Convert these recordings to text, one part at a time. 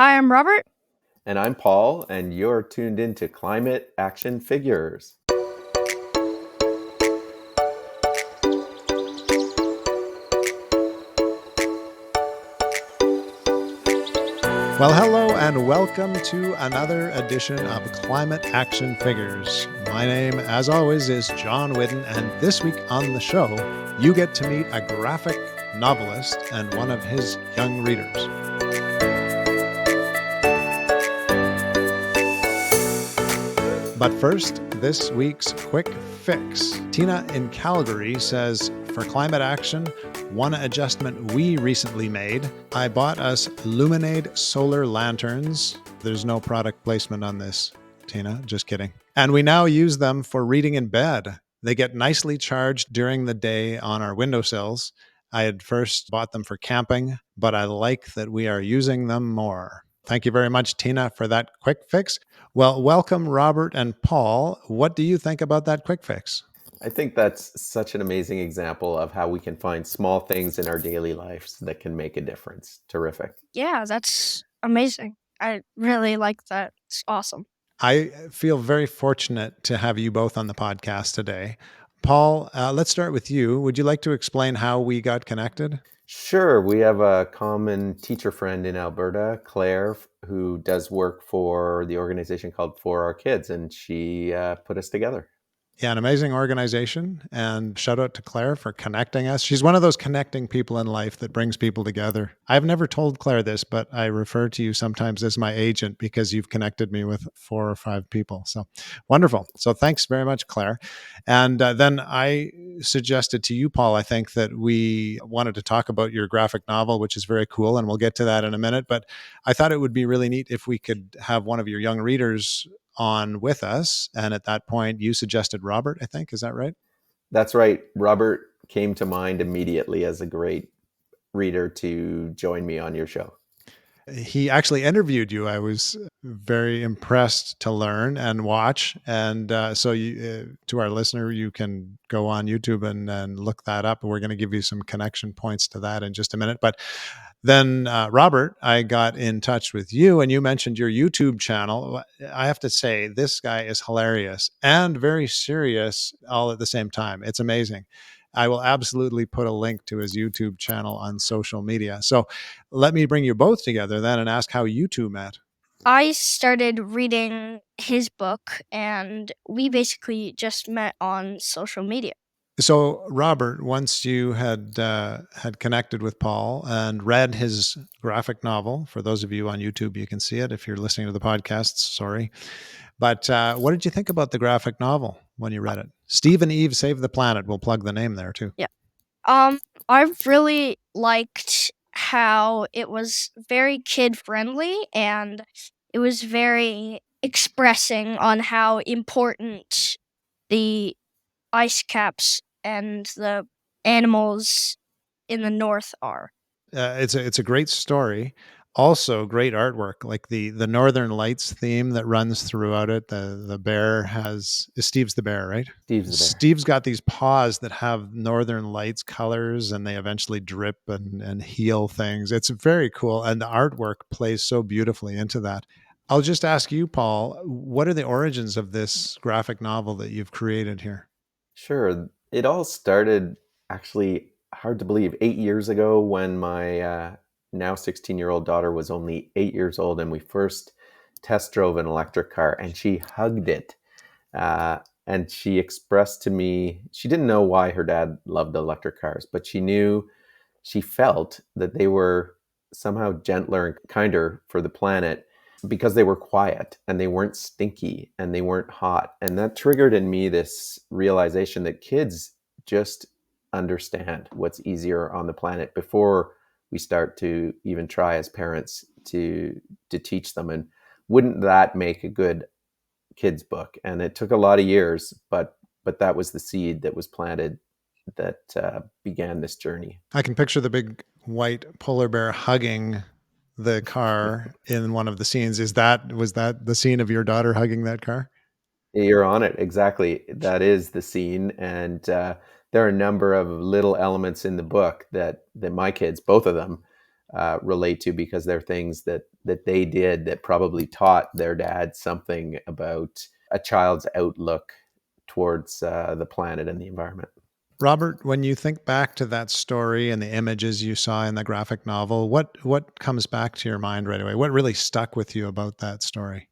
Hi, I'm Robert. And I'm Paul, and you're tuned into Climate Action Figures. Well, hello and welcome to another edition of Climate Action Figures. My name, as always, is John Whidden, and this week on the show, you get to meet a graphic novelist and one of his young readers. But first, this week's quick fix. Tina in Calgary says, for climate action, one adjustment we recently made, I bought us Luminade solar lanterns. There's no product placement on this, Tina, just kidding. And we now use them for reading in bed. They get nicely charged during the day on our windowsills. I had first bought them for camping, but I like that we are using them more. Thank you very much, Tina, for that quick fix. Well, welcome, Robert and Paul. What do you think about that quick fix? I think that's such an amazing example of how we can find small things in our daily lives that can make a difference. Terrific. Yeah, that's amazing. I really like that. It's awesome. I feel very fortunate to have you both on the podcast today. Paul, let's start with you. Would you like to explain how we got connected? Sure, we have a common teacher friend in Alberta, Claire, who does work for the organization called For Our Kids, and she put us together. Yeah, an amazing organization. And shout out to Claire for connecting us. She's one of those connecting people in life that brings people together. I've never told Claire this, but I refer to you sometimes as my agent because you've connected me with 4 or 5 people. So wonderful. So thanks very much, Claire. And then I suggested to you, Paul, I think that we wanted to talk about your graphic novel, which is very cool. And we'll get to that in a minute. But I thought it would be really neat if we could have one of your young readers on with us. And at that point, you suggested Robert, I think. Is that right? That's right. Robert came to mind immediately as a great reader to join me on your show. He actually interviewed you. I was very impressed to learn and watch. And so, to our listener, you can go on YouTube and look that up. We're going to give you some connection points to that in just a minute. But then, Robert, I got in touch with you and you mentioned your YouTube channel. I have to say, this guy is hilarious and very serious all at the same time. It's amazing. I will absolutely put a link to his YouTube channel on social media. So let me bring you both together then and ask how you two met. I started reading his book, and we basically just met on social media. So, Robert, once you had connected with Paul and read his graphic novel, for those of you on YouTube, you can see it. If you're listening to the podcast, sorry. But what did you think about the graphic novel when you read it? Steve and Eve Save the Planet. We'll plug the name there too. Yeah. I really liked how it was very kid friendly and it was very expressing on how important the ice caps and the animals in the north are. It's a great story. Also, great artwork, like the Northern Lights theme that runs throughout it. The bear has Steve's the bear, right? Steve's the bear. Steve's got these paws that have Northern Lights colors, and they eventually drip and heal things. It's very cool, and the artwork plays so beautifully into that. I'll just ask you, Paul, what are the origins of this graphic novel that you've created here? Sure. It all started actually, hard to believe, 8 years ago when my now 16-year-old daughter was only 8 years old, and we first test drove an electric car, and she hugged it. Uh, and she expressed to me, she didn't know why her dad loved electric cars, but she felt that they were somehow gentler and kinder for the planet because they were quiet and they weren't stinky and they weren't hot. And that triggered in me this realization that kids just understand what's easier on the planet before we start to even try as parents to teach them. And wouldn't that make a good kids book? And it took a lot of years, but that was the seed that was planted that began this journey. I can picture the big white polar bear hugging the car in one of the scenes. Was that the scene of your daughter hugging that car? You're on it. Exactly. That is the scene. And there are a number of little elements in the book that my kids, both of them, relate to, because they're things that they did that probably taught their dad something about a child's outlook towards the planet and the environment. Robert, when you think back to that story and the images you saw in the graphic novel, what comes back to your mind right away? What really stuck with you about that story?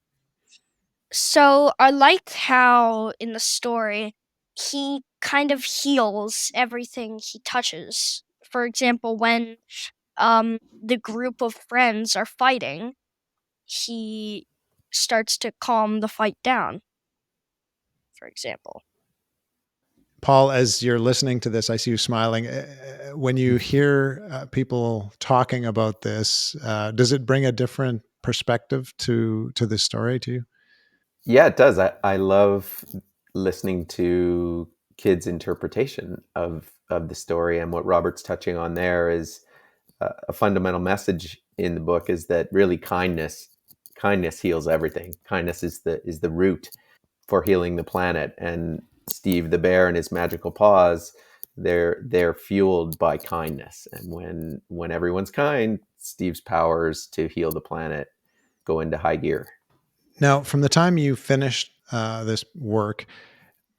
So I like how in the story he kind of heals everything he touches. For example, when the group of friends are fighting, he starts to calm the fight down, for example. Paul, as you're listening to this, I see you smiling. When you hear people talking about this, does it bring a different perspective to this story to you? Yeah, it does. I love listening to kids' interpretation of the story, and what Robert's touching on there is a fundamental message in the book is that really kindness heals everything. Kindness is the root for healing the planet. And Steve the bear and his magical paws, they're fueled by kindness. And when everyone's kind, Steve's powers to heal the planet go into high gear. Now, from the time you finished this work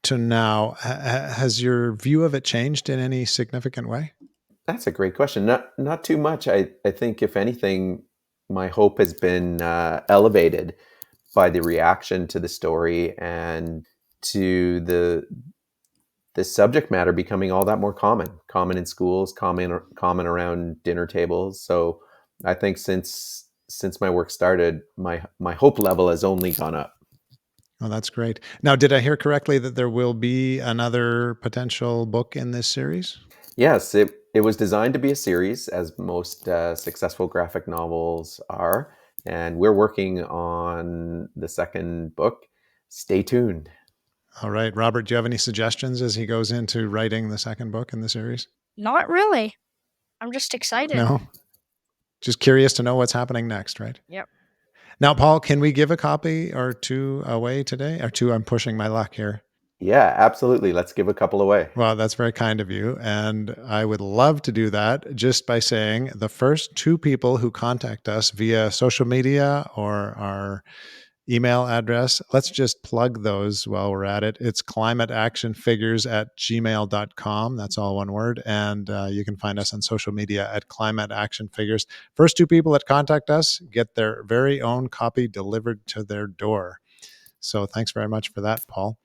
to now, has your view of it changed in any significant way? That's a great question. Not too much. I think if anything, my hope has been elevated by the reaction to the story and to the subject matter becoming all that more common in schools, common around dinner tables. So I think since my work started, my hope level has only gone up. Oh, that's great. Now, did I hear correctly that there will be another potential book in this series? Yes, it was designed to be a series, as most successful graphic novels are, and we're working on the second book. Stay tuned. All right. Robert, do you have any suggestions as he goes into writing the second book in the series? Not really. I'm just excited. No? Just curious to know what's happening next, right? Yep. Now, Paul, can we give a copy or two away today? Or two, I'm pushing my luck here. Yeah, absolutely. Let's give a couple away. Well, that's very kind of you. And I would love to do that just by saying the first two people who contact us via social media or our email address, let's just plug those while we're at it. It's climateactionfigures@gmail.com. That's all one word. And you can find us on social media at climateactionfigures. First two people that contact us get their very own copy delivered to their door. So thanks very much for that, Paul.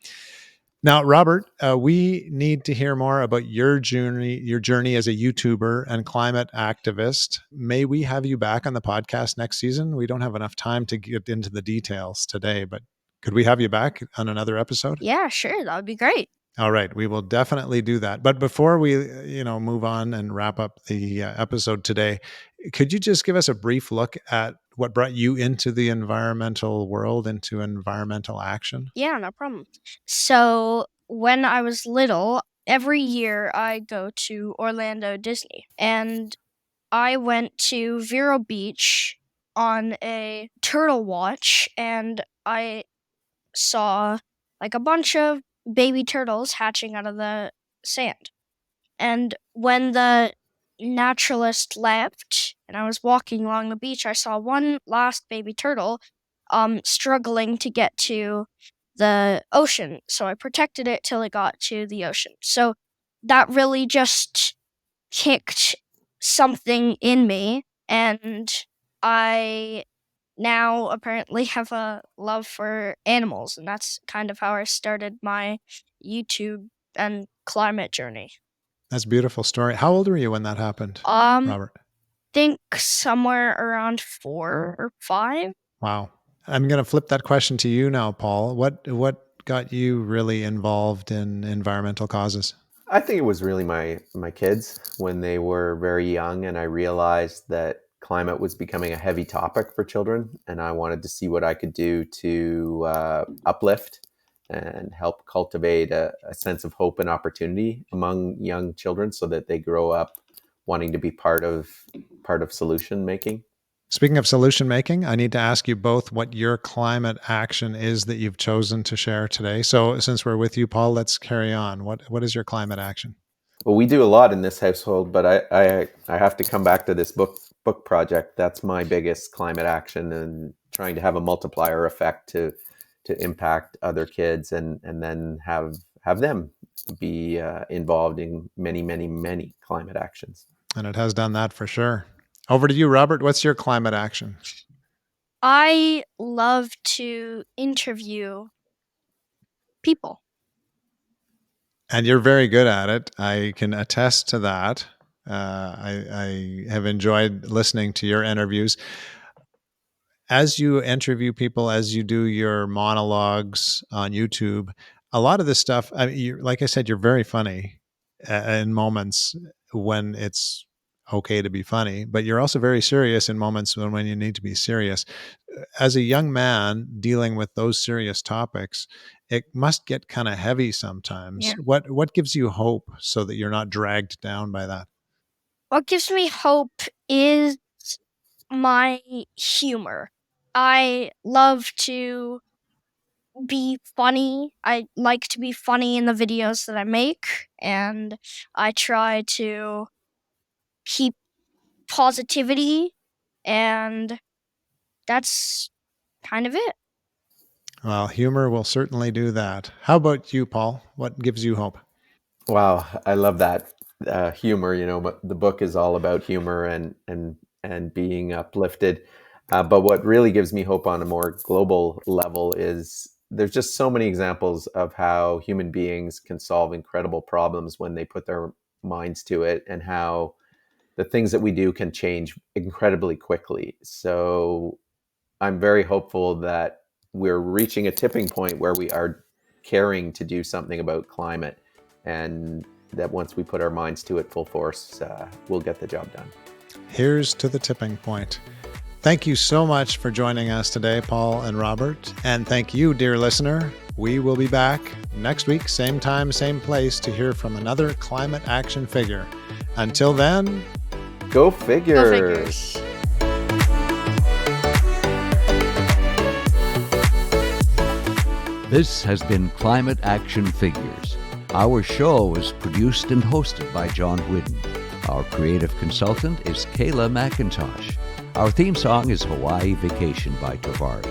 Now, Robert, we need to hear more about your journey as a YouTuber and climate activist. May we have you back on the podcast next season? We don't have enough time to get into the details today, but could we have you back on another episode? Yeah, sure. That would be great. All right, we will definitely do that. But before we, move on and wrap up the episode today, could you just give us a brief look at what brought you into the environmental world, into environmental action? Yeah, no problem. So when I was little, every year I go to Orlando Disney, and I went to Vero Beach on a turtle watch, and I saw like a bunch of baby turtles hatching out of the sand. And when the naturalist left and I was walking along the beach, I saw one last baby turtle struggling to get to the ocean. So I protected it till it got to the ocean. So that really just kicked something in me, and I now apparently have a love for animals, and that's kind of how I started my YouTube and climate journey. That's a beautiful story. How old were you when that happened, Um, Robert? think somewhere around 4 or 5. Wow. I'm going to flip that question to you now, Paul. What got you really involved in environmental causes? I think it was really my kids when they were very young, and I realized that climate was becoming a heavy topic for children, and I wanted to see what I could do to uplift and help cultivate a sense of hope and opportunity among young children, so that they grow up wanting to be part of solution making. Speaking of solution making, I need to ask you both what your climate action is that you've chosen to share today. So, since we're with you, Paul, let's carry on. What is your climate action? Well, we do a lot in this household, but I have to come back to this book book project, that's my biggest climate action, and trying to have a multiplier effect to impact other kids, and then have them be involved in many, many, many climate actions. And it has done that for sure. Over to you, Robert. What's your climate action? I love to interview people. And you're very good at it. I can attest to that. I have enjoyed listening to your interviews. As you interview people, as you do your monologues on YouTube, a lot of this stuff, I mean, like I said, you're very funny in moments when it's okay to be funny, but you're also very serious in moments when you need to be serious. As a young man dealing with those serious topics, it must get kind of heavy sometimes. Yeah. What gives you hope so that you're not dragged down by that? What gives me hope is my humor. I love to be funny. I like to be funny in the videos that I make, and I try to keep positivity, and that's kind of it. Well, humor will certainly do that. How about you, Paul? What gives you hope? Wow, I love that humor. But the book is all about humor and being uplifted. But what really gives me hope on a more global level is there's just so many examples of how human beings can solve incredible problems when they put their minds to it, and how the things that we do can change incredibly quickly. So I'm very hopeful that we're reaching a tipping point where we are caring to do something about climate, and that once we put our minds to it full force, we'll get the job done. Here's to the tipping point. Thank you so much for joining us today, Paul and Robert. And thank you, dear listener. We will be back next week, same time, same place, to hear from another climate action figure. Until then, go figures. Go figures. This has been Climate Action Figures. Our show is produced and hosted by John Whidden. Our creative consultant is Kayla McIntosh. Our theme song is Hawaii Vacation by Tovari.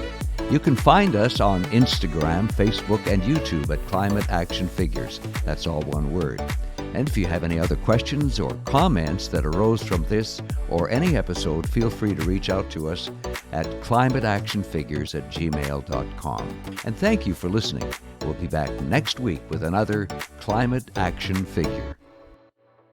You can find us on Instagram, Facebook, and YouTube at Climate Action Figures. That's all one word. And if you have any other questions or comments that arose from this or any episode, feel free to reach out to us at climateactionfigures@gmail.com. And thank you for listening. We'll be back next week with another Climate Action Figure.